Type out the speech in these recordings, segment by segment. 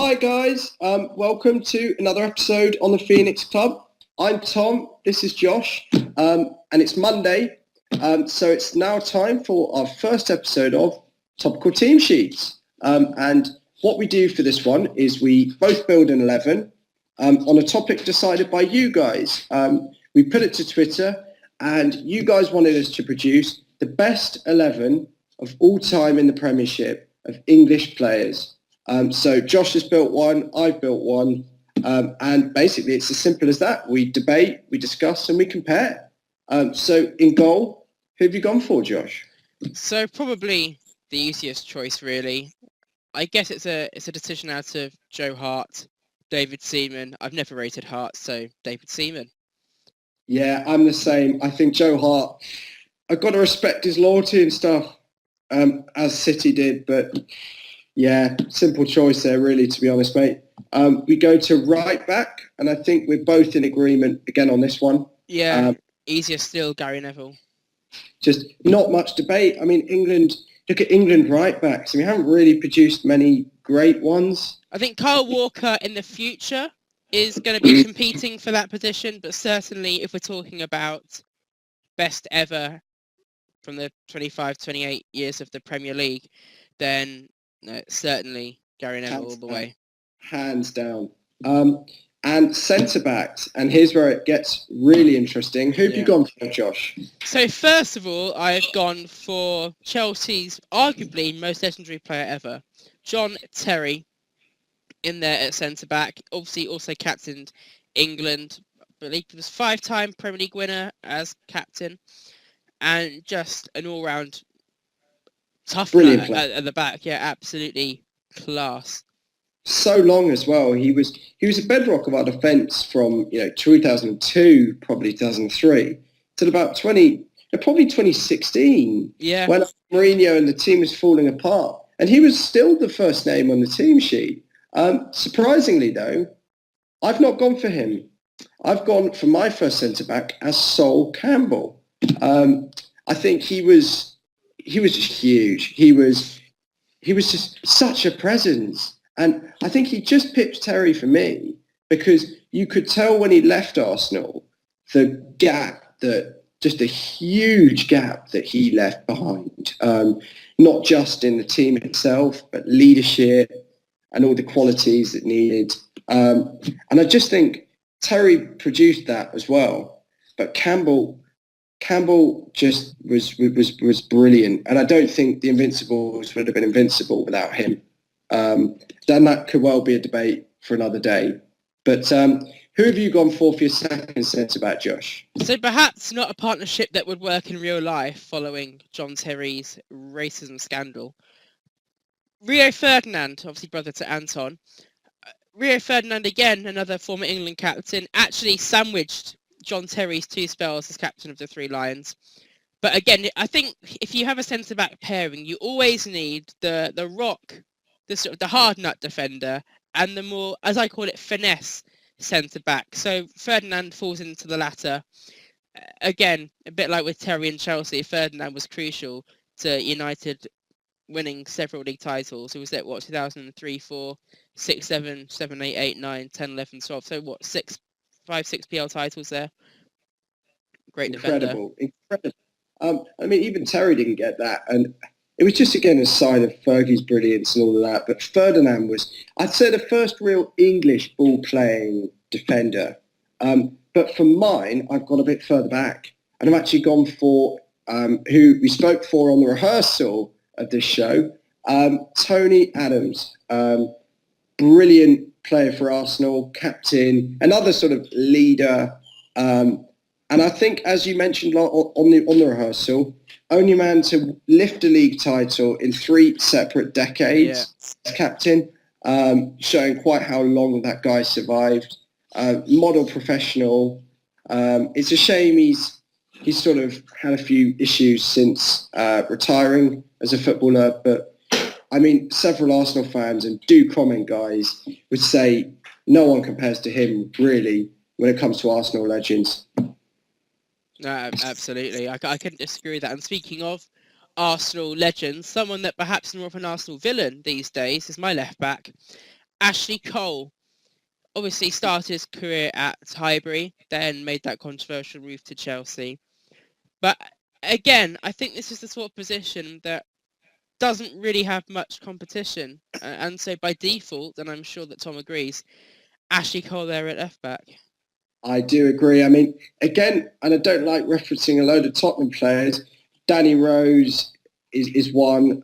Hi guys, welcome to another episode on the Phoenix Club. I'm Tom, this is Josh, and it's Monday, so it's now time for our first episode of Topical Teamsheets. And what we do for this one is we both build an 11 on a topic decided by you guys. We put it to Twitter, and you guys wanted us to produce the best 11 of all time in the Premiership of English players. So Josh has built one, I've built one, and basically it's as simple as that. We debate, we discuss, and we compare. So in goal, who have you gone for, Josh? So probably the easiest choice, really. I guess it's a decision out of Joe Hart, David Seaman. I've never rated Hart, so David Seaman. Yeah, I'm the same. I think Joe Hart, I've got to respect his loyalty and stuff, as City did, but yeah, simple choice there, really, to be honest, mate. We go to right back, and I think we're both in agreement again on this one. Yeah, easier still, Gary Neville. Just not much debate. I mean, England, look at England right backs. We haven't really produced many great ones. I think Kyle Walker in the future is going to be competing for that position, but certainly if we're talking about best ever from the 25, 28 years of the Premier League, then certainly Gary Neville all the way. Hands down. And centre-backs, and here's where it gets really interesting. Who have you gone for, Josh? So first of all, I've gone for Chelsea's arguably most legendary player ever, John Terry, in there at centre-back. Obviously also captained England. I believe he was 5-time Premier League winner as captain. And just an all-round tough brilliant player at the back. Yeah, absolutely class. So long as well. He was a bedrock of our defence from 2002, probably 2003, till about 2016. Yeah. When Mourinho and the team was falling apart, and he was still the first name on the team sheet. Surprisingly, though, I've not gone for him. I've gone for my first centre back as Sol Campbell. I think he was just huge. He was just such a presence. And I think he just pipped Terry for me because you could tell when he left Arsenal, just a huge gap that he left behind, not just in the team itself, but leadership and all the qualities it needed. And I just think Terry produced that as well. But Campbell just was brilliant. And I don't think the Invincibles would have been invincible without him. Then that could well be a debate for another day. But who have you gone for your second centre-back, Josh? So perhaps not a partnership that would work in real life following John Terry's racism scandal. Rio Ferdinand, obviously brother to Anton. Rio Ferdinand, again, another former England captain, actually sandwiched John Terry's 2 spells as captain of the Three Lions. But again, I think if you have a centre-back pairing, you always need the rock, the hard nut defender, and the more, as I call it, finesse centre-back. So Ferdinand falls into the latter. Again, a bit like with Terry and Chelsea, Ferdinand was crucial to United winning several league titles. It was at 2003, 4, 6, 7, 7, 8, 8, 9, 10, 11, 12. So 5, 6 PL titles there. Great defender. Incredible. I mean, even Terry didn't get that. And it was just, again, a sign of Fergie's brilliance and all of that. But Ferdinand was, I'd say, the first real English ball-playing defender. But for mine, I've gone a bit further back. And I've actually gone for who we spoke for on the rehearsal of this show, Tony Adams. Brilliant player for Arsenal, captain, another sort of leader. And I think, as you mentioned on the rehearsal, only man to lift a league title in 3 separate decades as captain, showing quite how long that guy survived. Model professional. It's a shame he's sort of had a few issues since retiring as a footballer, but I mean, several Arsenal fans, and do comment guys, would say no one compares to him really when it comes to Arsenal legends. No, absolutely. I couldn't disagree with that. And speaking of Arsenal legends, someone that perhaps more of an Arsenal villain these days is my left back, Ashley Cole obviously started his career at Highbury, then made that controversial move to Chelsea. But again, I think this is the sort of position that doesn't really have much competition. And so by default, and I'm sure that Tom agrees, Ashley Cole there at left back. I do agree. I mean, again, and I don't like referencing a load of Tottenham players. Danny Rose is one.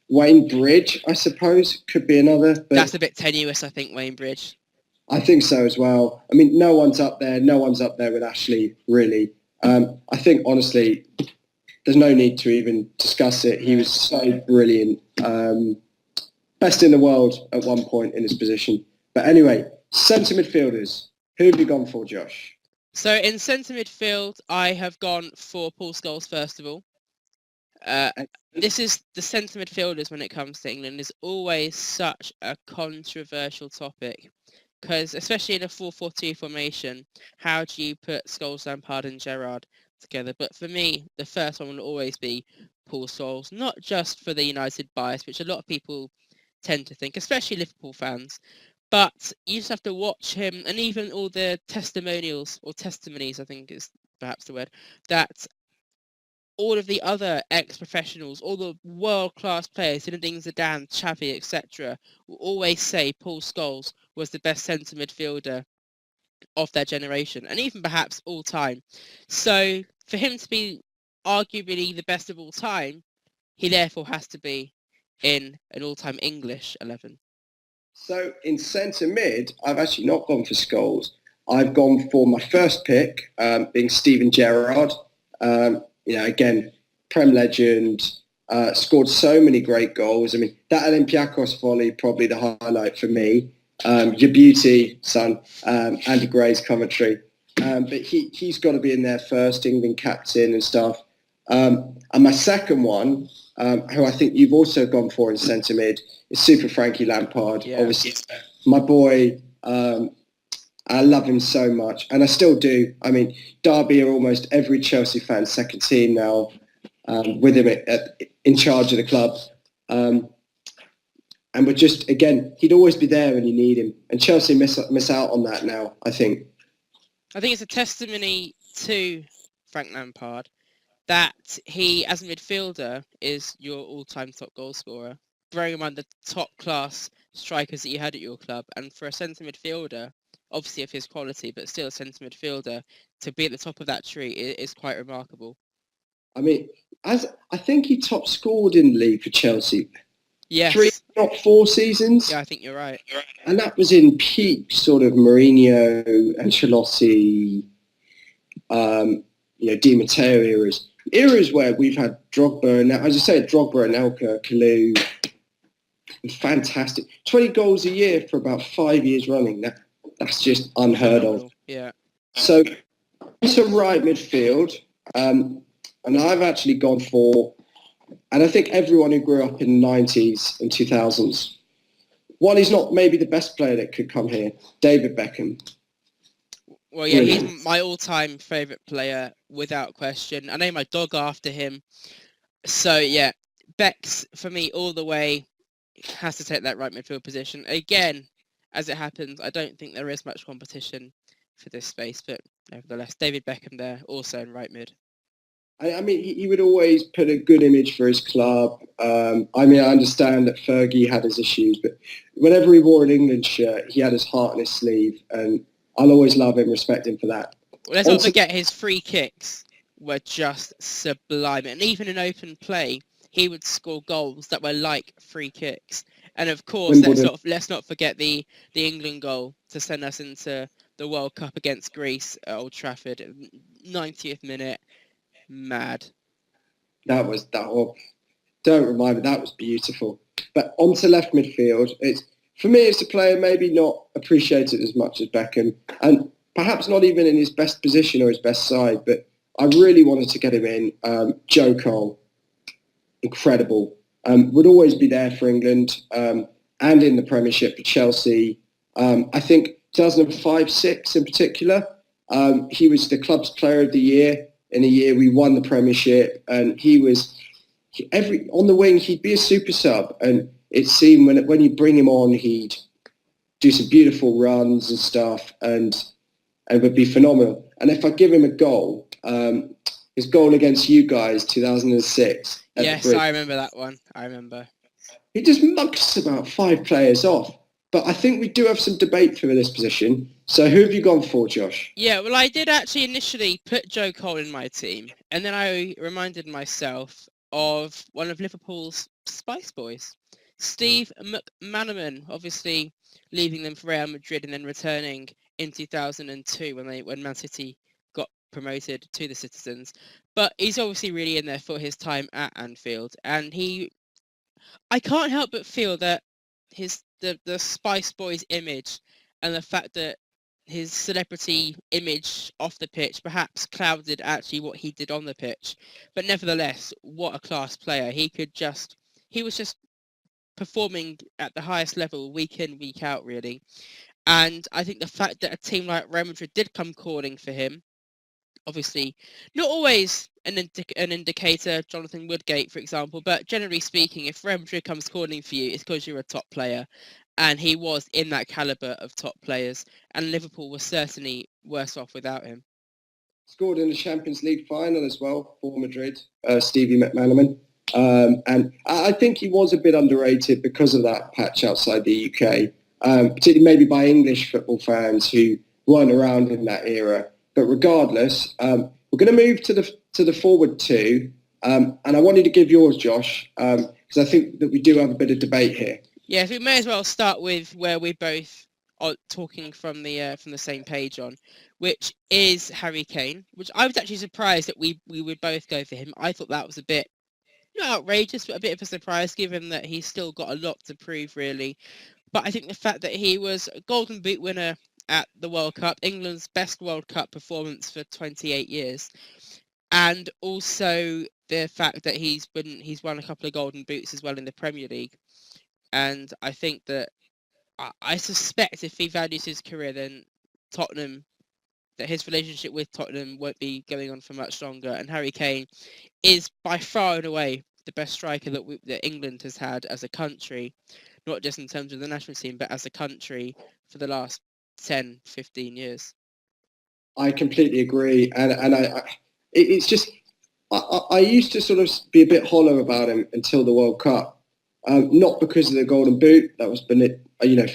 Wayne Bridge, I suppose, could be another. But That's a bit tenuous, I think, Wayne Bridge. I think so as well. I mean, no one's up there. No one's up there with Ashley, really. I think, honestly, there's no need to even discuss it. He was so brilliant. Best in the world at one point in his position. But anyway, centre midfielders. Who have you gone for, Josh? So in centre midfield, I have gone for Paul Scholes, first of all. This is the centre midfielders when it comes to England is always such a controversial topic. Because especially in a 4-4-2 formation, how do you put Scholes, Lampard and Gerrard together? But for me, the first one will always be Paul Scholes, not just for the United bias, which a lot of people tend to think, especially Liverpool fans. But you just have to watch him, and even all the testimonials, or testimonies, I think is perhaps the word, that all of the other ex-professionals, all the world-class players, Zinedine Zidane, Xavi, etc., will always say Paul Scholes was the best centre midfielder of their generation, and even perhaps all time. So for him to be arguably the best of all time, he therefore has to be in an all-time English 11. So in centre mid, I've actually not gone for Scholes. I've gone for my first pick, being Steven Gerrard. Again, Prem legend, scored so many great goals. I mean, that Olympiacos volley, probably the highlight for me. Your beauty, son, Andy Gray's commentary. But he's got to be in there first, England captain and stuff. And my second one, who I think you've also gone for in centre mid, is Super Frankie Lampard. Yeah. Obviously, my boy. I love him so much, and I still do. I mean, Derby are almost every Chelsea fan's second team now, with him in charge of the club. And we're just, again, he'd always be there when you need him. And Chelsea miss out on that now, I think. I think it's a testimony to Frank Lampard that he, as a midfielder, is your all-time top goal scorer, bearing in mind the top-class strikers that you had at your club. And for a centre midfielder, obviously of his quality, but still a centre midfielder, to be at the top of that tree is quite remarkable. I mean, I think he top scored in the league for Chelsea. Yes. 3, not 4 seasons. Yeah, I think you're right. And that was in peak sort of Mourinho, Ancelotti, Di Matteo eras. Eras where we've had Drogba, and as I say, Drogba, Anelka, Kalou. Fantastic. 20 goals a year for about 5 years running. That's just unheard of. Yeah. So it's a right midfield, and I've actually gone for, and I think everyone who grew up in the 90s and 2000s, while he's not maybe the best player that could come here, David Beckham. Well, yeah, he's my all-time favourite player, without question. I named my dog after him. So, yeah, Beck's, for me, all the way, has to take that right midfield position. Again, as it happens, I don't think there is much competition for this space, but nevertheless, David Beckham there, also in right mid. I mean, he would always put a good image for his club. I understand that Fergie had his issues, but whenever he wore an England shirt, he had his heart on his sleeve, and I'll always love him, respect him for that. Well, let's not forget his free kicks were just sublime, and even in open play, he would score goals that were like free kicks. And of course, let's not forget the England goal to send us into the World Cup against Greece at Old Trafford, 90th minute. Mad. That was that. Well, don't remind me. That was beautiful. But onto left midfield, for me, it's a player maybe not appreciated as much as Beckham, and perhaps not even in his best position or his best side. But I really wanted to get him in. Joe Cole, incredible. Would always be there for England and in the Premiership for Chelsea. I think 2005-06 in particular, he was the club's player of the year. In a year we won the Premiership, and he was on the wing. He'd be a super sub, and it seemed when you bring him on, he'd do some beautiful runs and stuff, and would be phenomenal. And if I give him a goal, his goal against you guys, 2006. Yes, I remember that one. I remember. He just mugs about 5 players off. But I think we do have some debate for this position. So who have you gone for, Josh? Yeah, well, I did actually initially put Joe Cole in my team, and then I reminded myself of one of Liverpool's Spice Boys, Steve McManaman, obviously leaving them for Real Madrid and then returning in 2002 when Man City got promoted to the Citizens. But he's obviously really in there for his time at Anfield, and I can't help but feel that the Spice Boys image and the fact that his celebrity image off the pitch perhaps clouded actually what he did on the pitch. But nevertheless, what a class player. He was just performing at the highest level week in, week out, really. And I think the fact that a team like Real Madrid did come calling for him, obviously not always an indicator, Jonathan Woodgate, for example, but generally speaking, if Real Madrid comes calling for you, it's because you're a top player. And he was in that calibre of top players, and Liverpool was certainly worse off without him. Scored in the Champions League final as well for Madrid, Stevie McManaman. And I think he was a bit underrated because of that patch outside the UK, particularly maybe by English football fans who weren't around in that era. But regardless, we're going to move to the forward two, and I wanted to give yours, Josh, because I think that we do have a bit of debate here. Yes, we may as well start with where we both are talking from the same page on, which is Harry Kane. Which I was actually surprised that we would both go for him. I thought that was a bit not outrageous, but a bit of a surprise, given that he's still got a lot to prove, really. But I think the fact that he was a Golden Boot winner at the World Cup, England's best World Cup performance for 28 years, and also the fact that he's won a couple of Golden Boots as well in the Premier League. And I think that I suspect if he values his career, then that his relationship with Tottenham won't be going on for much longer. And Harry Kane is by far and away the best striker that England has had as a country, not just in terms of the national team, but as a country for the last 10, 15 years. I completely agree. And it's just, I used to sort of be a bit hollow about him until the World Cup. Not because of the Golden Boot, that was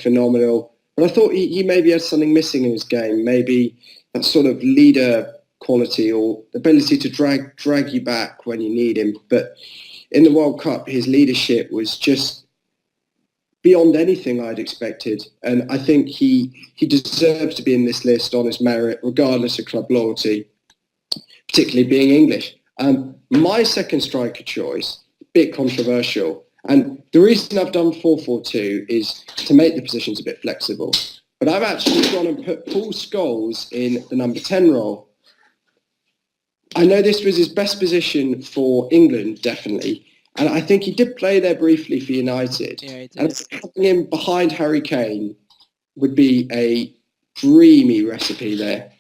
phenomenal. But I thought he maybe had something missing in his game, maybe that sort of leader quality or ability to drag you back when you need him. But in the World Cup, his leadership was just beyond anything I'd expected. And I think he deserves to be in this list on his merit, regardless of club loyalty, particularly being English. My second striker choice, a bit controversial. And the reason I've done 4-4-2 is to make the positions a bit flexible. But I've actually gone and put Paul Scholes in the number 10 role. I know this was his best position for England, definitely. And I think he did play there briefly for United. Yeah, he did. And having him behind Harry Kane would be a dreamy recipe there.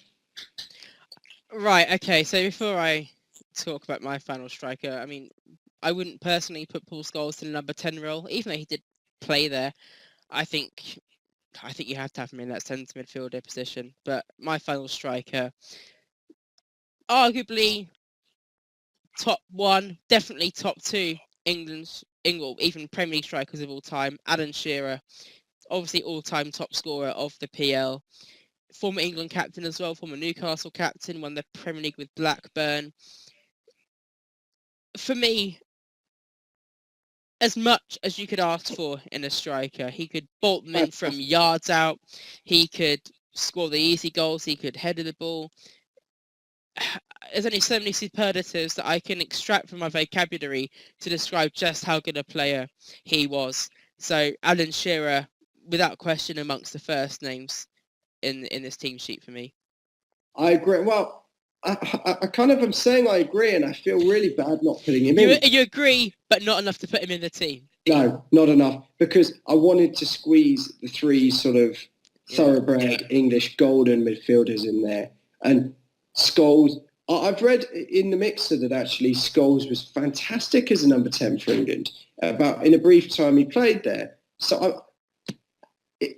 Right, okay. So before I talk about my final striker, I mean, I wouldn't personally put Paul Scholes in the number 10 role, even though he did play there. I think you have to have him in that centre midfielder position. But my final striker, arguably top one, definitely top two England, even Premier League strikers of all time, Alan Shearer, obviously all-time top scorer of the PL, former England captain as well, former Newcastle captain, won the Premier League with Blackburn. For me, as much as you could ask for in a striker, he could bolt them in from yards out, he could score the easy goals, he could header the ball. There's only so many superlatives that I can extract from my vocabulary to describe just how good a player he was. So Alan Shearer, without question, amongst the first names in this team sheet for me. I agree. Well, I kind of am saying I agree, and I feel really bad not putting him in. You agree, but not enough to put him in the team. No, not enough, because I wanted to squeeze the three sort of thoroughbred English golden midfielders in there. And Scholes, I've read in the mixer that actually Scholes was fantastic as a number 10 for England, about in a brief time he played there. So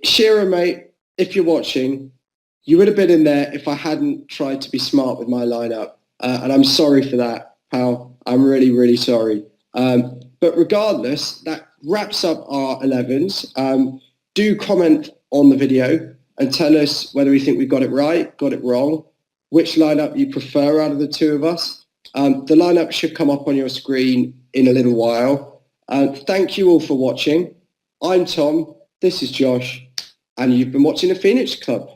Shearer, mate, if you're watching, you would have been in there if I hadn't tried to be smart with my lineup. And I'm sorry for that, pal. I'm really, really sorry. But regardless, that wraps up our 11s. Do comment on the video and tell us whether you think we got it right, got it wrong, which lineup you prefer out of the two of us. The lineup should come up on your screen in a little while. Thank you all for watching. I'm Tom. This is Josh. And you've been watching the Phoenix Club.